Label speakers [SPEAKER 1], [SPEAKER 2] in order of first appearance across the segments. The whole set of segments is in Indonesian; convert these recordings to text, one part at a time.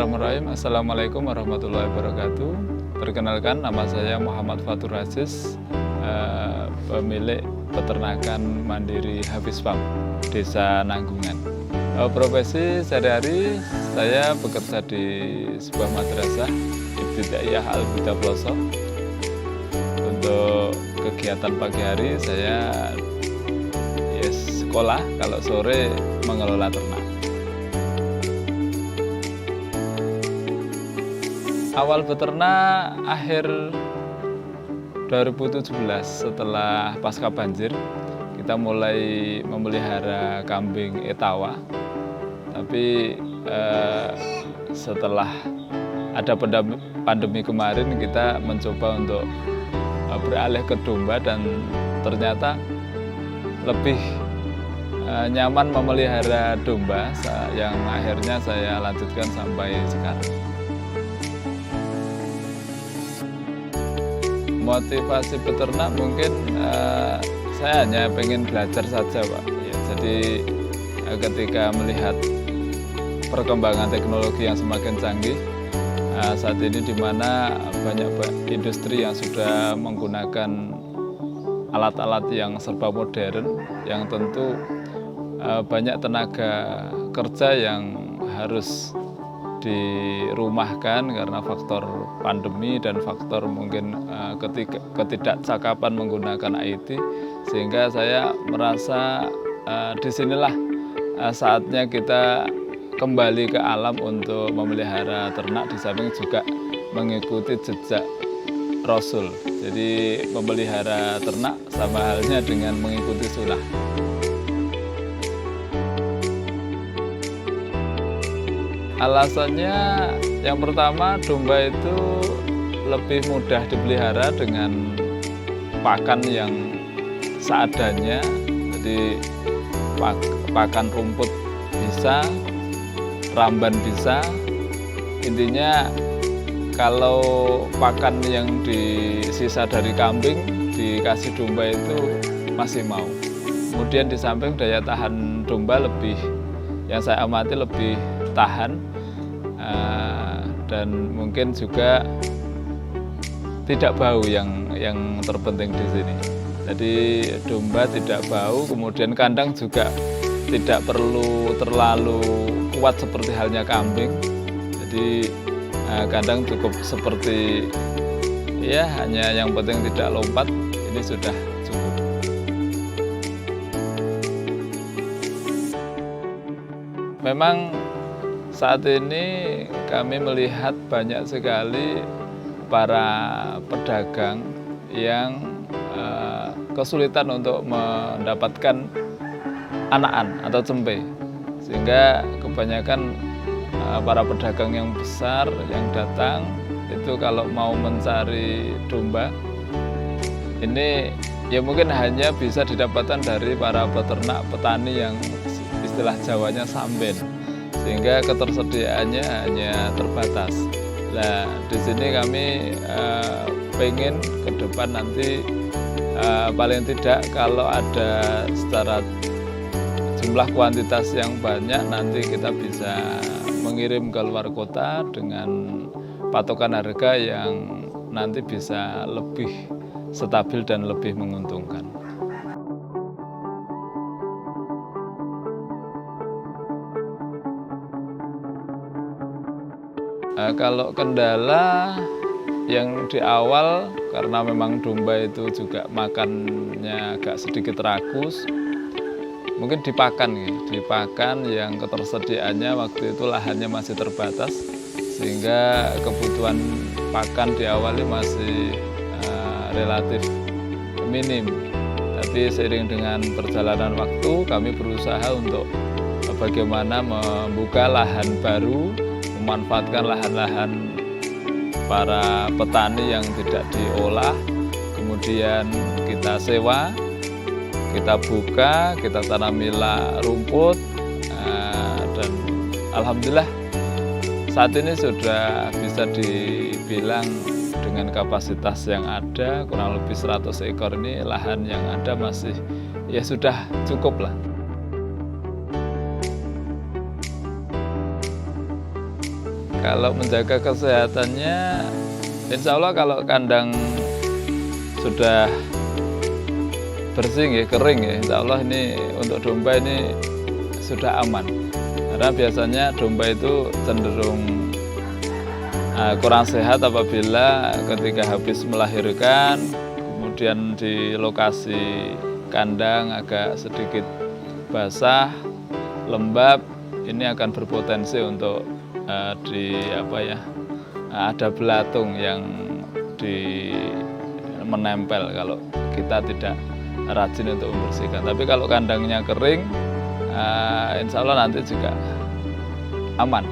[SPEAKER 1] Bismillahirrahmanirrahim. Assalamualaikum warahmatullahi wabarakatuh. Perkenalkan, nama saya Muhammad Fatur Aziz, pemilik peternakan mandiri Hafiz Farm, Desa Nanggungan. Profesi sehari-hari saya bekerja di sebuah madrasah Ibtidaiyah Al-Huda Pelosok. Untuk kegiatan pagi hari saya sekolah, kalau sore mengelola ternak. Awal beternak akhir 2017 setelah pasca banjir, kita mulai memelihara kambing Etawa. Tapi setelah ada pandemi kemarin, kita mencoba untuk beralih ke domba dan ternyata lebih nyaman memelihara domba, yang akhirnya saya lanjutkan sampai sekarang. Motivasi peternak mungkin saya hanya pengen belajar saja, Pak. Ya, jadi ketika melihat perkembangan teknologi yang semakin canggih saat ini, di mana banyak industri yang sudah menggunakan alat-alat yang serba modern, yang tentu banyak tenaga kerja yang harus dirumahkan karena faktor pandemi dan faktor mungkin ketidakcakapan menggunakan IT, sehingga saya merasa disinilah saatnya kita kembali ke alam untuk memelihara ternak, di samping juga mengikuti jejak Rasul. Jadi memelihara ternak sama halnya dengan mengikuti sunnah. Alasannya yang pertama, domba itu lebih mudah dipelihara dengan pakan yang seadanya. Jadi pakan rumput bisa, ramban bisa. Intinya kalau pakan yang disisa dari kambing dikasih domba itu masih mau. Kemudian di samping daya tahan domba lebih, yang saya amati lebih tahan, dan mungkin juga tidak bau yang terpenting di sini. Jadi domba tidak bau, kemudian kandang juga tidak perlu terlalu kuat seperti halnya kambing. Jadi kandang cukup seperti hanya yang penting tidak lompat, ini sudah cukup. Memang saat ini kami melihat banyak sekali para pedagang yang kesulitan untuk mendapatkan anakan atau cempe, sehingga kebanyakan para pedagang yang besar yang datang itu kalau mau mencari domba ini mungkin hanya bisa didapatkan dari para peternak petani yang istilah Jawanya samben, sehingga ketersediaannya hanya terbatas. Nah, di sini kami pengen ke depan nanti paling tidak kalau ada secara jumlah kuantitas yang banyak, nanti kita bisa mengirim ke luar kota dengan patokan harga yang nanti bisa lebih stabil dan lebih menguntungkan. Kalau kendala yang di awal, karena memang domba itu juga makannya agak sedikit rakus, mungkin dipakan yang ketersediaannya waktu itu lahannya masih terbatas, sehingga kebutuhan pakan di awal masih relatif minim. Tapi seiring dengan perjalanan waktu, kami berusaha untuk bagaimana membuka lahan baru, memanfaatkan lahan-lahan para petani yang tidak diolah, kemudian kita sewa, kita buka, kita tanamilah rumput, dan alhamdulillah saat ini sudah bisa dibilang dengan kapasitas yang ada, kurang lebih 100 ekor ini, lahan yang ada masih sudah cukup lah. Kalau menjaga kesehatannya, insya Allah kalau kandang sudah bersih ya, kering ya, insya Allah ini untuk domba ini sudah aman. Karena biasanya domba itu cenderung kurang sehat apabila ketika habis melahirkan, kemudian di lokasi kandang agak sedikit basah, lembab, ini akan berpotensi untuk ada belatung yang menempel kalau kita tidak rajin untuk membersihkan. Tapi kalau kandangnya kering, insya Allah nanti juga aman.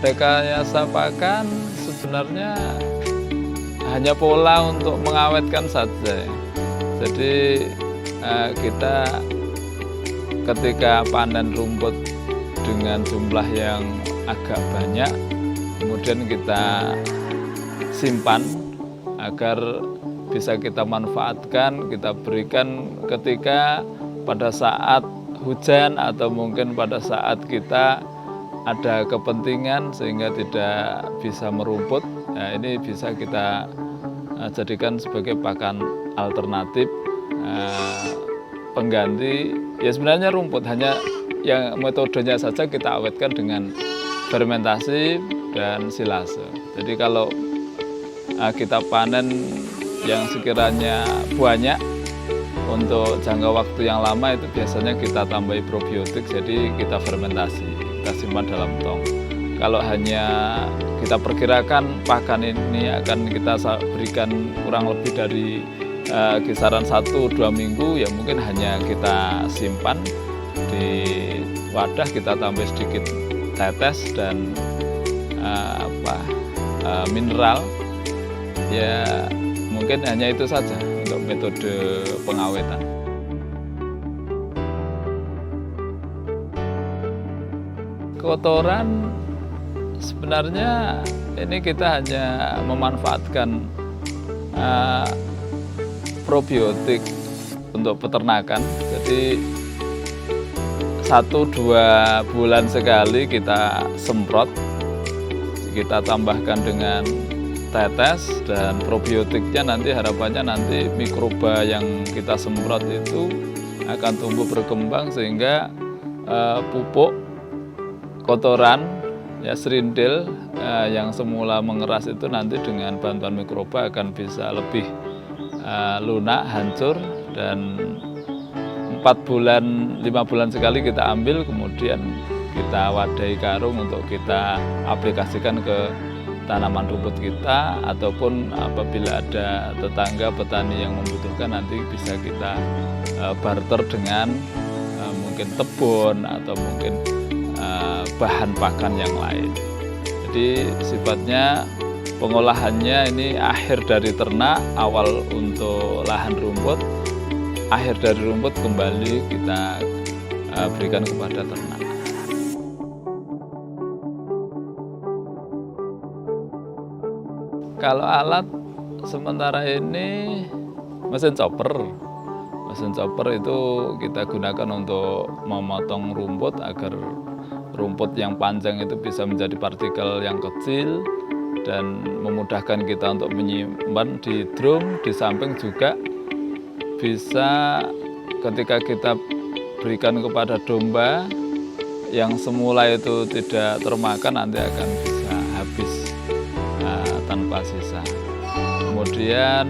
[SPEAKER 1] Rekayasa pakan sebenarnya hanya pola untuk mengawetkan saja. Jadi kita ketika panen rumput dengan jumlah yang agak banyak, kemudian kita simpan agar bisa kita manfaatkan, kita berikan ketika pada saat hujan atau mungkin pada saat kita ada kepentingan sehingga tidak bisa merumput. Nah, ini bisa kita jadikan sebagai pakan alternatif pengganti. Ya sebenarnya rumput, hanya yang metodenya saja kita awetkan dengan fermentasi dan silase. Jadi kalau kita panen yang sekiranya banyak untuk jangka waktu yang lama, itu biasanya kita tambahi probiotik, jadi kita fermentasi, kita simpan dalam tong. Kalau hanya kita perkirakan pakan ini akan kita berikan kurang lebih dari kisaran 1-2 minggu, ya mungkin hanya kita simpan di wadah, kita tambah sedikit tetes dan mineral, ya mungkin hanya itu saja untuk metode pengawetan. Kotoran sebenarnya ini kita hanya memanfaatkan probiotik untuk peternakan. Jadi 1-2 bulan sekali kita semprot, kita tambahkan dengan tetes dan probiotiknya, nanti harapannya nanti mikroba yang kita semprot itu akan tumbuh berkembang sehingga pupuk kotoran ya serindil yang semula mengeras itu nanti dengan bantuan mikroba akan bisa lebih lunak, hancur, dan 5 bulan sekali kita ambil, kemudian kita wadahi karung untuk kita aplikasikan ke tanaman rumput kita, ataupun apabila ada tetangga petani yang membutuhkan nanti bisa kita barter dengan mungkin tebon atau mungkin bahan pakan yang lain. Jadi sifatnya pengolahannya ini akhir dari ternak, awal untuk lahan rumput, akhir dari rumput kembali kita berikan kepada ternak. Kalau alat sementara ini mesin chopper. Mesin chopper itu kita gunakan untuk memotong rumput agar rumput yang panjang itu bisa menjadi partikel yang kecil dan memudahkan kita untuk menyimpan di drum. Di samping juga bisa ketika kita berikan kepada domba yang semula itu tidak termakan, nanti akan bisa habis tanpa sisa. Kemudian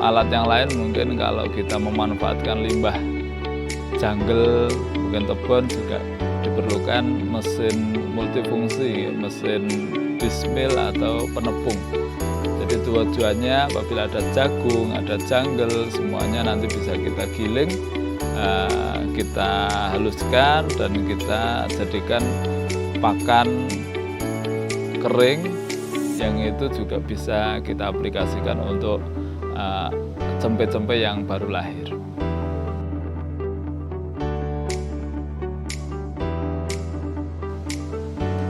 [SPEAKER 1] alat yang lain mungkin kalau kita memanfaatkan limbah jungle, mungkin tebon, juga diperlukan mesin multifungsi, mesin dismil atau penepung. Jadi tujuannya apabila ada jagung, ada jungle, semuanya nanti bisa kita giling, kita haluskan dan kita jadikan pakan kering, yang itu juga bisa kita aplikasikan untuk cempe-cempe yang baru lahir.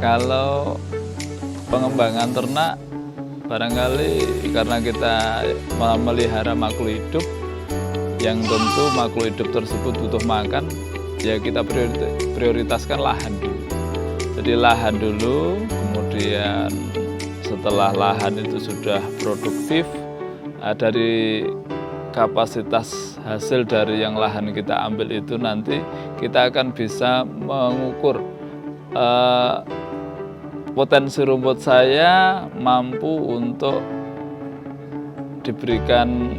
[SPEAKER 1] Kalau pengembangan ternak, barangkali karena kita memelihara makhluk hidup, yang tentu makhluk hidup tersebut butuh makan, ya kita prioritaskan lahan dulu. Jadi lahan dulu, kemudian setelah lahan itu sudah produktif, dari kapasitas hasil dari yang lahan kita ambil itu nanti kita akan bisa mengukur potensi rumput saya mampu untuk diberikan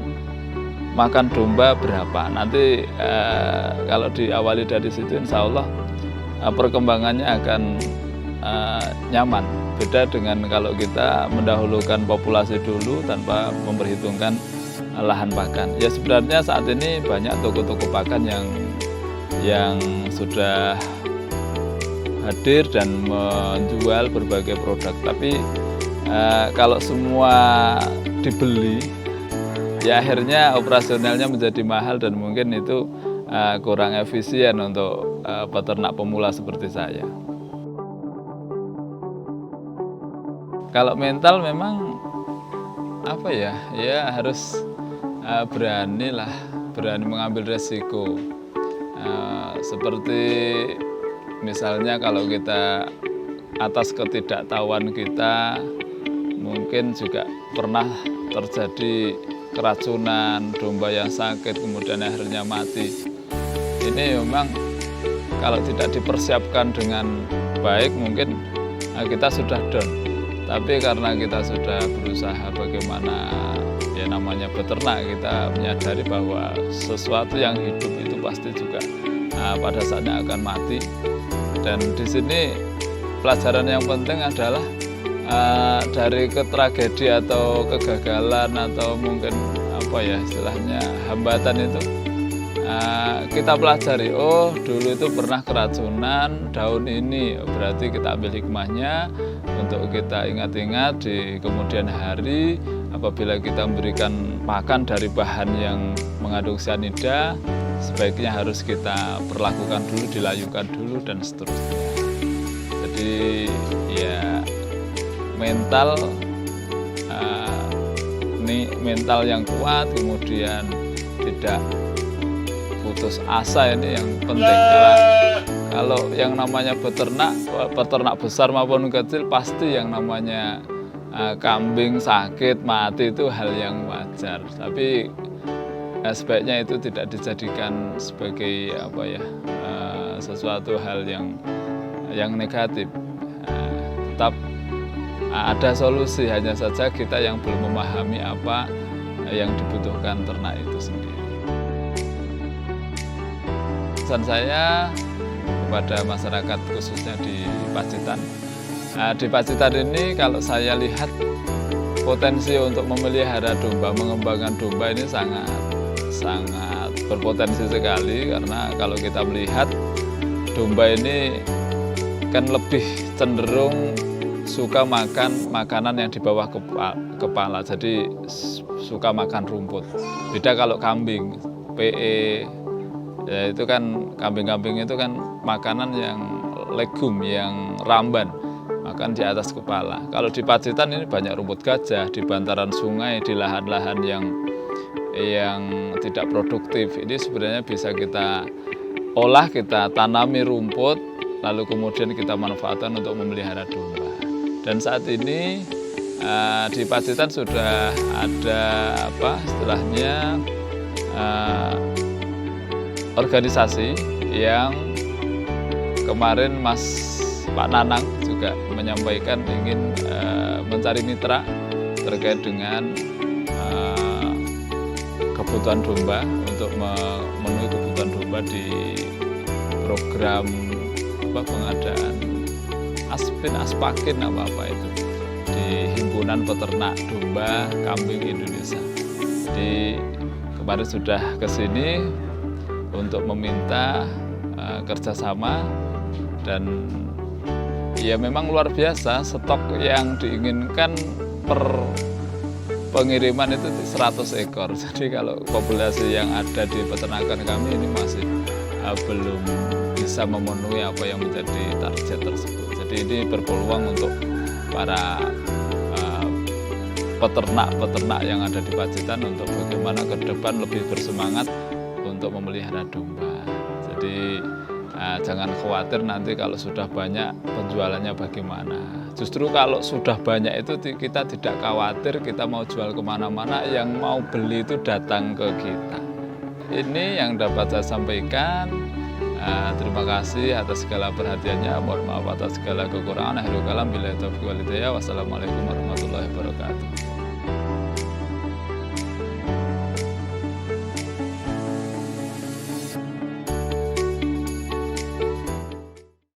[SPEAKER 1] makan domba berapa. Nanti kalau diawali dari situ insya Allah perkembangannya akan nyaman. Beda dengan kalau kita mendahulukan populasi dulu tanpa memperhitungkan lahan pakan. Ya sebenarnya saat ini banyak toko-toko pakan yang sudah hadir dan menjual berbagai produk. Tapi kalau semua dibeli, ya akhirnya operasionalnya menjadi mahal dan mungkin itu kurang efisien untuk peternak pemula seperti saya. Kalau mental memang apa ya harus berani mengambil resiko. Seperti misalnya kalau kita atas ketidaktahuan kita mungkin juga pernah terjadi keracunan, domba yang sakit kemudian akhirnya mati. Ini memang kalau tidak dipersiapkan dengan baik mungkin kita sudah down. Tapi karena kita sudah berusaha bagaimana ya namanya beternak, kita menyadari bahwa sesuatu yang hidup itu pasti juga pada saatnya akan mati. Dan di sini pelajaran yang penting adalah dari tragedi atau kegagalan atau mungkin apa ya istilahnya hambatan itu kita pelajari, oh dulu itu pernah keracunan daun ini, berarti kita ambil hikmahnya untuk kita ingat-ingat di kemudian hari apabila kita memberikan pakan dari bahan yang mengandung cyanida, sebaiknya harus kita perlakukan dulu, dilayukan dulu dan seterusnya. Jadi ya mental ini mental yang kuat, kemudian tidak putus asa, ini yang penting. Karena kalau yang namanya peternak besar maupun kecil pasti yang namanya kambing sakit mati itu hal yang wajar. Tapi sebaiknya itu tidak dijadikan sebagai apa ya sesuatu hal yang negatif. Tetap ada solusi, hanya saja kita yang belum memahami apa yang dibutuhkan ternak itu sendiri. Pesan saya kepada masyarakat khususnya di Pacitan. Di Pacitan ini kalau saya lihat potensi untuk memelihara domba, mengembangkan domba ini sangat berpotensi sekali, karena kalau kita melihat domba ini kan lebih cenderung suka makan makanan yang di bawah kepala, jadi suka makan rumput. Beda kalau kambing, PE, ya itu kan kambing-kambing itu kan makanan yang legum, yang ramban, makan di atas kepala. Kalau di Pacitan ini banyak rumput gajah, di bantaran sungai, di lahan-lahan yang tidak produktif. Ini sebenarnya bisa kita olah, kita tanami rumput, lalu kemudian kita manfaatkan untuk memelihara domba. Dan saat ini di Pacitan sudah ada istilahnya organisasi yang kemarin Pak Nanang juga menyampaikan ingin mencari mitra terkait dengan kebutuhan domba, untuk memenuhi kebutuhan domba di program pengadaan aspakin apa itu di Himpunan Peternak Domba Kambing Indonesia. Jadi kemarin sudah ke sini untuk meminta kerjasama, dan ya memang luar biasa stok yang diinginkan per pengiriman itu 100 ekor. Jadi kalau populasi yang ada di peternakan kami ini masih belum bisa memenuhi apa yang menjadi target tersebut. Jadi ini berpeluang untuk para peternak-peternak yang ada di Pacitan untuk bagaimana ke depan lebih bersemangat untuk memelihara domba. Jadi Jangan khawatir nanti kalau sudah banyak penjualannya bagaimana. Justru kalau sudah banyak itu kita tidak khawatir, kita mau jual kemana-mana, yang mau beli itu datang ke kita. Ini yang dapat saya sampaikan. Terima kasih atas segala perhatiannya. Mohon maaf atas segala kekurangan. Akhirul kalam, billahi taufiq wal hidayah. Wassalamualaikum warahmatullahi wabarakatuh.